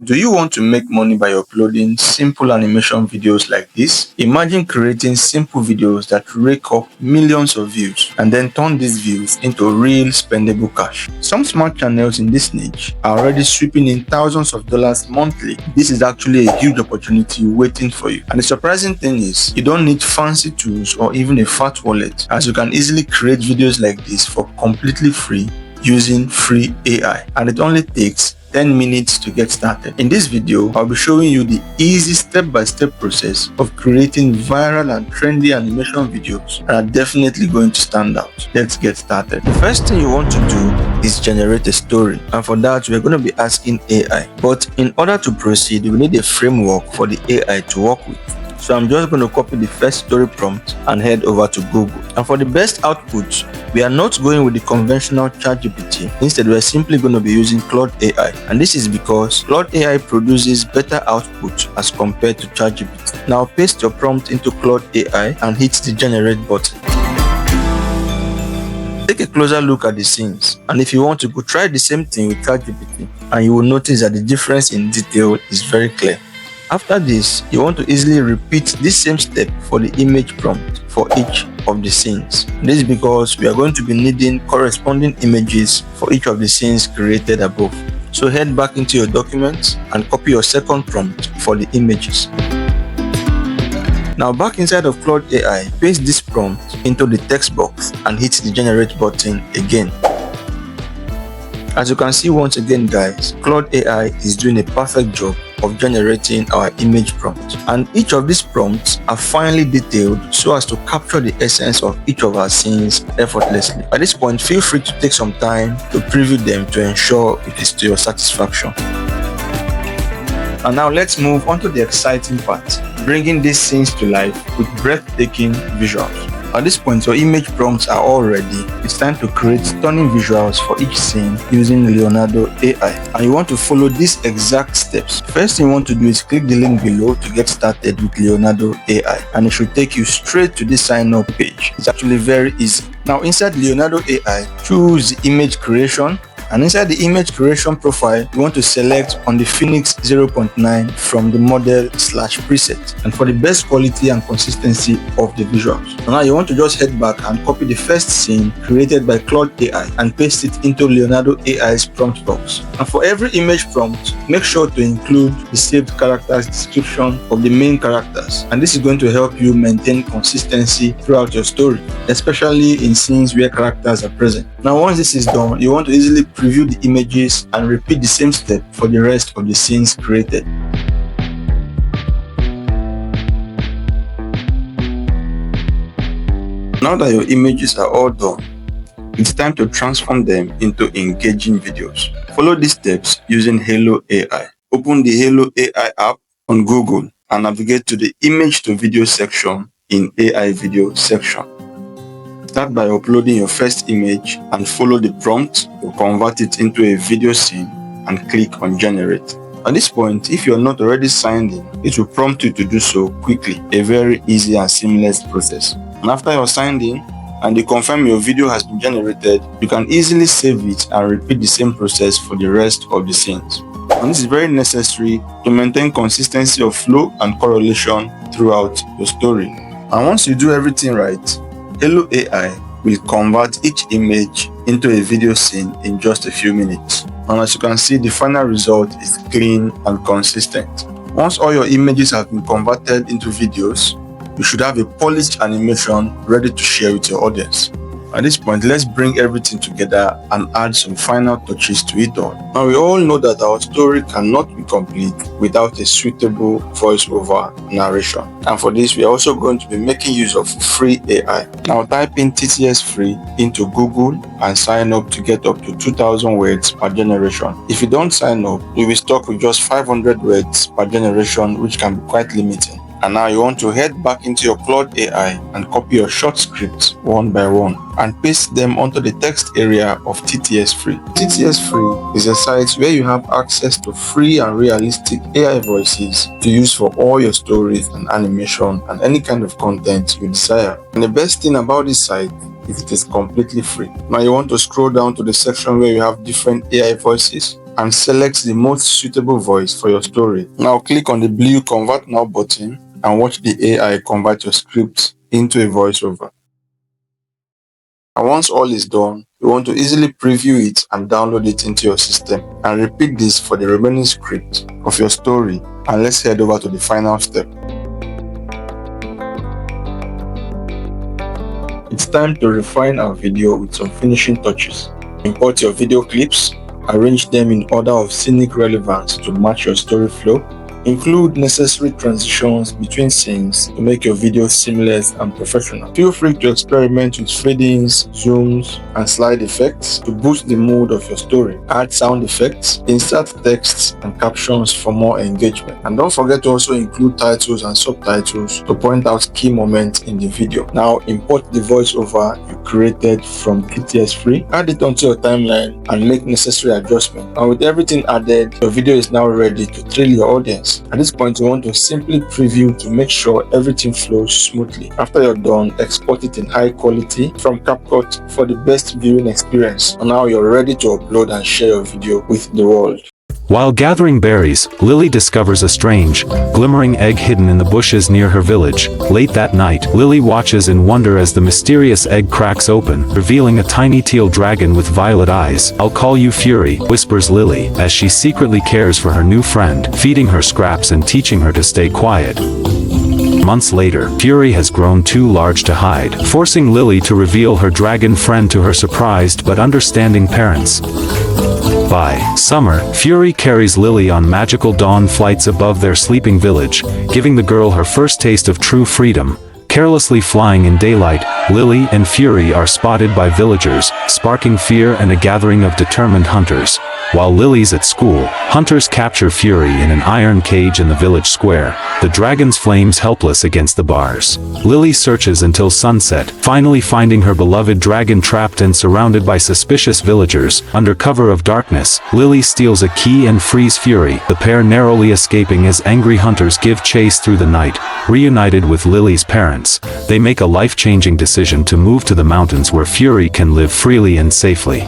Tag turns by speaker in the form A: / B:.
A: Do you want to make money by uploading simple animation videos like this? Imagine creating simple videos that rake up millions of views and then turn these views into real spendable cash. Some smart channels in this niche are already sweeping in thousands of dollars monthly. This is actually a huge opportunity waiting for you. And the surprising thing is, you don't need fancy tools or even a fat wallet, as you can easily create videos like this for completely free using free AI, and it only takes 10 minutes to get started. In this video, I'll be showing you the easy step-by-step process of creating viral and trendy animation videos that are definitely going to stand out. Let's get started. The first thing you want to do is generate a story, and for that we're going to be asking AI. But in order to proceed, we need a framework for the AI to work with. So I'm just going to copy the first story prompt and head over to Google. And for the best output, we are not going with the conventional ChatGPT. Instead, we are simply going to be using Claude AI. And this is because Claude AI produces better output as compared to ChatGPT. Now paste your prompt into Claude AI and hit the generate button. Take a closer look at the scenes, and if you want to go try the same thing with ChatGPT, and you will notice that the difference in detail is very clear. After this, you want to easily repeat this same step for the image prompt for each of the scenes. This is because we are going to be needing corresponding images for each of the scenes created above. So head back into your documents and copy your second prompt for the images. Now back inside of Claude AI, paste this prompt into the text box and hit the generate button again. As you can see once again guys, Claude AI is doing a perfect job of generating our image prompt, and each of these prompts are finely detailed so as to capture the essence of each of our scenes effortlessly. At this point, feel free to take some time to preview them to ensure it is to your satisfaction. And now let's move on to the exciting part, bringing these scenes to life with breathtaking visuals. At this point, your image prompts are all ready. It's time to create stunning visuals for each scene using Leonardo AI. And you want to follow these exact steps. First thing you want to do is click the link below to get started with Leonardo AI. And it should take you straight to the sign up page. It's actually very easy. Now inside Leonardo AI, choose the image creation. And inside the image creation profile, you want to select on the Phoenix 0.9 from the model/preset, and for the best quality and consistency of the visuals. So now you want to just head back and copy the first scene created by Claude AI and paste it into Leonardo AI's prompt box. And for every image prompt, make sure to include the saved characters description of the main characters, and this is going to help you maintain consistency throughout your story, especially in scenes where characters are present. Now once this is done, you want to easily preview the images and repeat the same step for the rest of the scenes created. Now that your images are all done, it's time to transform them into engaging videos. Follow these steps using Halo AI. Open the Halo AI app on Google and navigate to the image to video section in AI video section. Start by uploading your first image and follow the prompt to convert it into a video scene and click on generate. At this point, if you are not already signed in, it will prompt you to do so quickly, a very easy and seamless process. And after you're signed in and you confirm your video has been generated, you can easily save it and repeat the same process for the rest of the scenes. And this is very necessary to maintain consistency of flow and correlation throughout your story. And once you do everything right, Halo AI will convert each image into a video scene in just a few minutes. And as you can see, the final result is clean and consistent. Once all your images have been converted into videos, you should have a polished animation ready to share with your audience. At this point, let's bring everything together and add some final touches to it all. Now we all know that our story cannot be complete without a suitable voiceover narration. And for this, we are also going to be making use of free AI. Now type in TTS free into Google and sign up to get up to 2,000 words per generation. If you don't sign up, you'll be stuck with just 500 words per generation, which can be quite limiting. And now you want to head back into your Claude AI and copy your short scripts one by one and paste them onto the text area of TTS Free. TTS Free is a site where you have access to free and realistic AI voices to use for all your stories and animation and any kind of content you desire. And the best thing about this site is it is completely free. Now you want to scroll down to the section where you have different AI voices. and selects the most suitable voice for your story. Now click on the blue Convert Now button and watch the AI convert your script into a voiceover. And once all is done, you want to easily preview it and download it into your system, and repeat this for the remaining script of your story. And let's head over to the final step. It's time to refine our video with some finishing touches. Import your video clips, arrange them in order of scenic relevance to match your story flow. Include necessary transitions between scenes to make your video seamless and professional. Feel free to experiment with fade-ins, zooms, and slide effects to boost the mood of your story. Add sound effects, insert texts and captions for more engagement. And don't forget to also include titles and subtitles to point out key moments in the video. Now import the voiceover you created from TTS Free, add it onto your timeline and make necessary adjustments. And with everything added, your video is now ready to thrill your audience. At this point, you want to simply preview to make sure everything flows smoothly. After you're done, export it in high quality from CapCut for the best viewing experience. And now you're ready to upload and share your video with the world.
B: While gathering berries, Lily discovers a strange, glimmering egg hidden in the bushes near her village. Late that night, Lily watches in wonder as the mysterious egg cracks open, revealing a tiny teal dragon with violet eyes. "I'll call you Fury," whispers Lily, as she secretly cares for her new friend, feeding her scraps and teaching her to stay quiet. Months later, Fury has grown too large to hide, forcing Lily to reveal her dragon friend to her surprised but understanding parents. By summer, Fury carries Lily on magical dawn flights above their sleeping village, giving the girl her first taste of true freedom. Carelessly flying in daylight, Lily and Fury are spotted by villagers, sparking fear and a gathering of determined hunters. While Lily's at school, hunters capture Fury in an iron cage in the village square, the dragon's flames helpless against the bars. Lily searches until sunset, finally finding her beloved dragon trapped and surrounded by suspicious villagers. Under cover of darkness, Lily steals a key and frees Fury, the pair narrowly escaping as angry hunters give chase through the night. Reunited with Lily's parents, they make a life-changing decision to move to the mountains where Fury can live freely and safely.